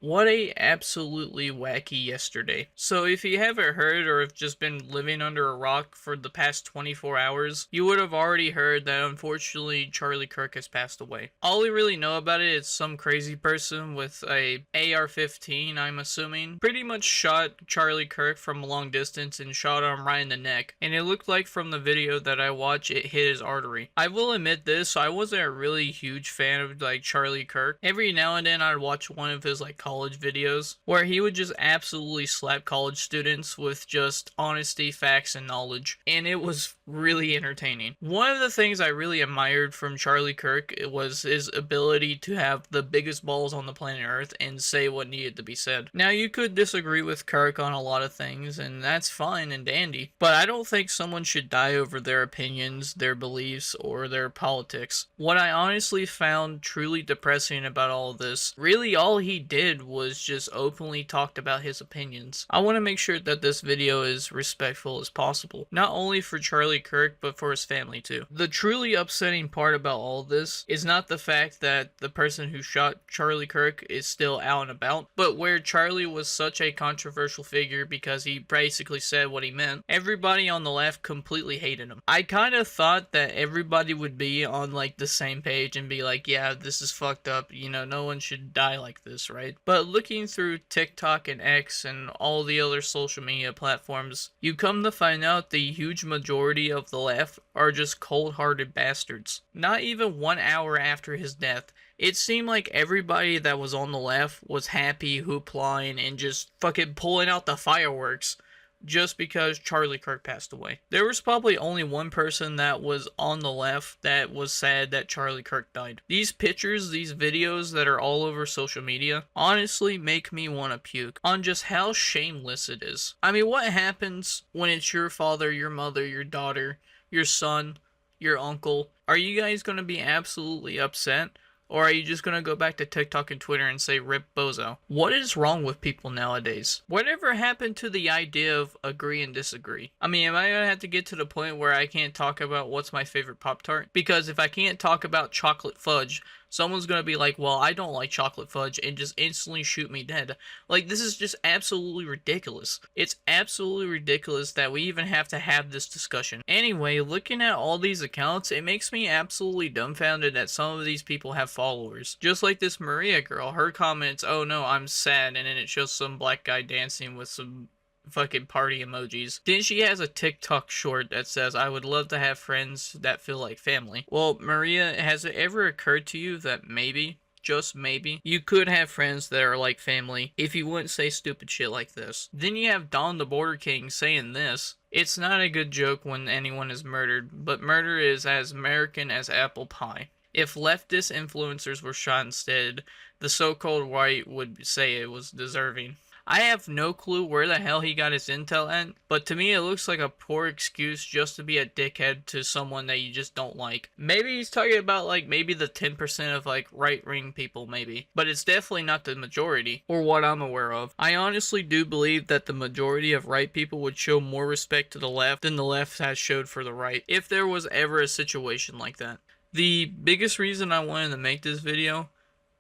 What a absolutely wacky yesterday. So if you haven't heard or have just been living under a rock for the past 24 hours, you would have already heard that unfortunately Charlie Kirk has passed away. All we really know about it is some crazy person with a AR-15, I'm assuming, pretty much shot Charlie Kirk from a long distance and shot him right in the neck. And it looked like from the video that I watched, it hit his artery. I will admit this, I wasn't a really huge fan of Charlie Kirk. Every now and then I'd watch one of his college videos where he would just absolutely slap college students with just honesty, facts, and knowledge, and it was really entertaining. One of the things I really admired from Charlie Kirk was his ability to have the biggest balls on the planet Earth and say what needed to be said. Now, you could disagree with Kirk on a lot of things, and that's fine and dandy, but I don't think someone should die over their opinions, their beliefs, or their politics. What I honestly found truly depressing about all of this, really all he did was just openly talked about his opinions. I want to make sure that this video is respectful as possible, not only for Charlie Kirk, but for his family too. The truly upsetting part about all this is not the fact that the person who shot Charlie Kirk is still out and about, but where Charlie was such a controversial figure because he basically said what he meant, everybody on the left completely hated him. I kind of thought that everybody would be on the same page and be like, yeah, this is fucked up, no one should die like this, right? But looking through TikTok and X and all the other social media platforms, you come to find out the huge majority of the left are just cold-hearted bastards. Not even 1 hour after his death, it seemed like everybody that was on the left was happy, hoopla, and just fucking pulling out the fireworks just because Charlie Kirk passed away. There was probably only one person that was on the left that was sad that Charlie Kirk died. These pictures, these videos that are all over social media, honestly make me want to puke on just how shameless it is. I mean, what happens when it's your father, your mother, your daughter, your son, your uncle? Are you guys going to be absolutely upset? Or are you just going to go back to TikTok and Twitter and say, rip bozo? What is wrong with people nowadays? Whatever happened to the idea of agree and disagree? I mean, am I going to have to get to the point where I can't talk about what's my favorite Pop-Tart? Because if I can't talk about chocolate fudge, someone's going to be like, well, I don't like chocolate fudge, and just instantly shoot me dead. This is just absolutely ridiculous. It's absolutely ridiculous that we even have to have this discussion. Anyway, looking at all these accounts, it makes me absolutely dumbfounded that some of these people have followers. Just like this Maria girl, her comments, oh no, I'm sad, and then it shows some black guy dancing with some fucking party emojis. Then she has a TikTok short that says, I would love to have friends that feel like family. Well, Maria, has it ever occurred to you that maybe, just maybe, you could have friends that are like family if you wouldn't say stupid shit like this? Then you have Don the Border King saying this. It's not a good joke when anyone is murdered, but murder is as American as apple pie. If leftist influencers were shot instead, the so-called white would say it was deserving. I have no clue where the hell he got his intel at, but to me it looks like a poor excuse just to be a dickhead to someone that you just don't like. Maybe he's talking about maybe the 10% of right-wing people maybe, but it's definitely not the majority, or what I'm aware of. I honestly do believe that the majority of right people would show more respect to the left than the left has showed for the right, if there was ever a situation like that. The biggest reason I wanted to make this video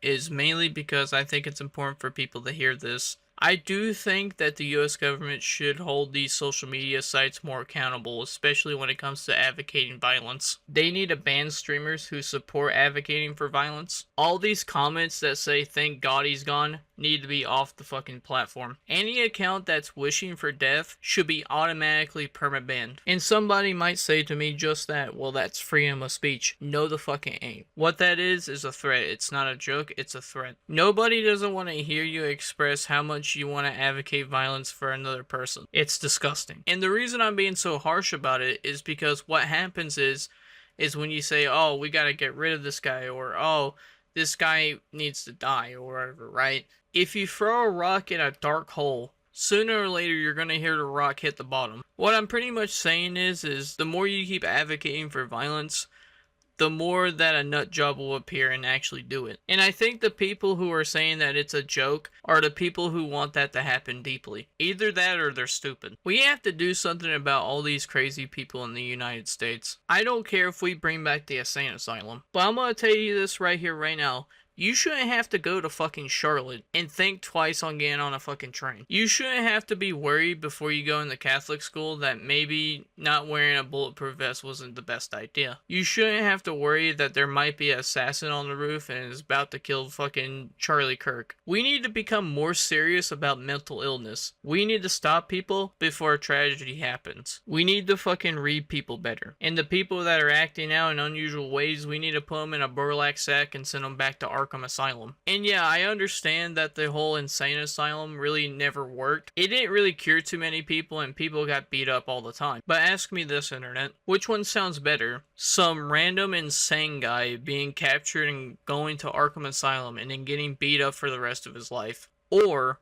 is mainly because I think it's important for people to hear this. I do think that the US government should hold these social media sites more accountable, especially when it comes to advocating violence. They need to ban streamers who support advocating for violence. All these comments that say thank God he's gone need to be off the fucking platform. Any account that's wishing for death should be automatically perma-banned. And somebody might say to me just that, well, that's freedom of speech. No, the fucking ain't. What that is a threat. It's not a joke, it's a threat. Nobody doesn't want to hear you express how much you want to advocate violence for another person. It's disgusting. And the reason I'm being so harsh about it is because what happens is when you say, oh, we gotta get rid of this guy, or oh, this guy needs to die, or whatever, right? If you throw a rock in a dark hole, sooner or later you're gonna hear the rock hit the bottom. What I'm pretty much saying is the more you keep advocating for violence, the more that a nut job will appear and actually do it. And I think the people who are saying that it's a joke are the people who want that to happen deeply. Either that or they're stupid. We have to do something about all these crazy people in the United States. I don't care if we bring back the insane asylum, but I'm gonna tell you this right here, right now. You shouldn't have to go to fucking Charlotte and think twice on getting on a fucking train. You shouldn't have to be worried before you go into Catholic school that maybe not wearing a bulletproof vest wasn't the best idea. You shouldn't have to worry that there might be an assassin on the roof and is about to kill fucking Charlie Kirk. We need to become more serious about mental illness. We need to stop people before a tragedy happens. We need to fucking read people better. And the people that are acting out in unusual ways, we need to put them in a burlap sack and send them back to Arkham Asylum. And yeah, I understand that the whole insane asylum really never worked. It didn't really cure too many people and people got beat up all the time. But ask me this, internet, which one sounds better? Some random insane guy being captured and going to Arkham Asylum and then getting beat up for the rest of his life, or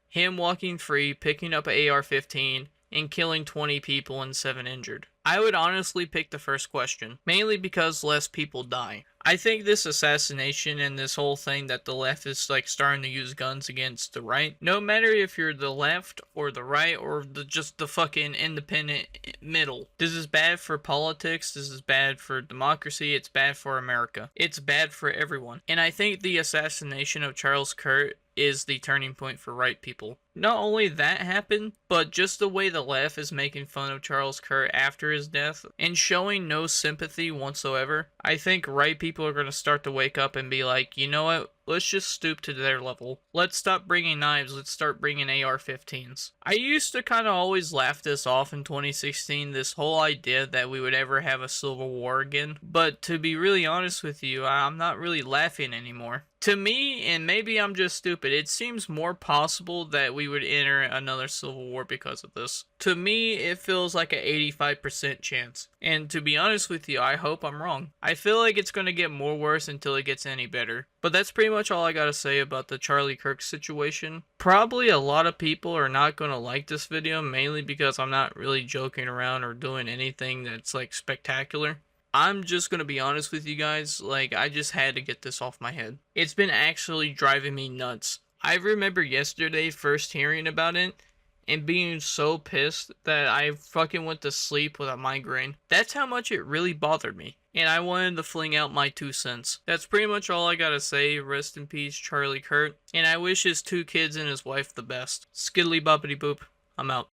him walking free, picking up an AR-15 and killing 20 people and 7 injured? I would honestly pick the first question, mainly because less people die. I think this assassination and this whole thing that the left is like starting to use guns against the right, no matter if you're the left or the right or just the fucking independent middle, this is bad for politics, this is bad for democracy, it's bad for America. It's bad for everyone. And I think the assassination of Charles Kirk is the turning point for right people. Not only that happened, but just the way the left is making fun of Charles Kirk after his death and showing no sympathy whatsoever. I think right people are going to start to wake up and be like, you know what? Let's just stoop to their level. Let's stop bringing knives. Let's start bringing AR-15s. I used to kind of always laugh this off in 2016, this whole idea that we would ever have a civil war again. But to be really honest with you, I'm not really laughing anymore. To me, and maybe I'm just stupid, it seems more possible that we would enter another civil war because of this. To me, it feels like an 85% chance. And to be honest with you, I hope I'm wrong. I feel like it's going to get more worse until it gets any better. But that's pretty much all I gotta say about the Charlie Kirk situation. Probably a lot of people are not gonna like this video, mainly because I'm not really joking around or doing anything that's like spectacular. I'm just gonna be honest with you guys, like I just had to get this off my head. It's been actually driving me nuts. I remember yesterday first hearing about it and being so pissed that I fucking went to sleep with a migraine. That's how much it really bothered me. And I wanted to fling out my 2 cents. That's pretty much all I gotta say. Rest in peace, Charlie Kirk. And I wish his 2 kids and his wife the best. Skiddly boppity boop. I'm out.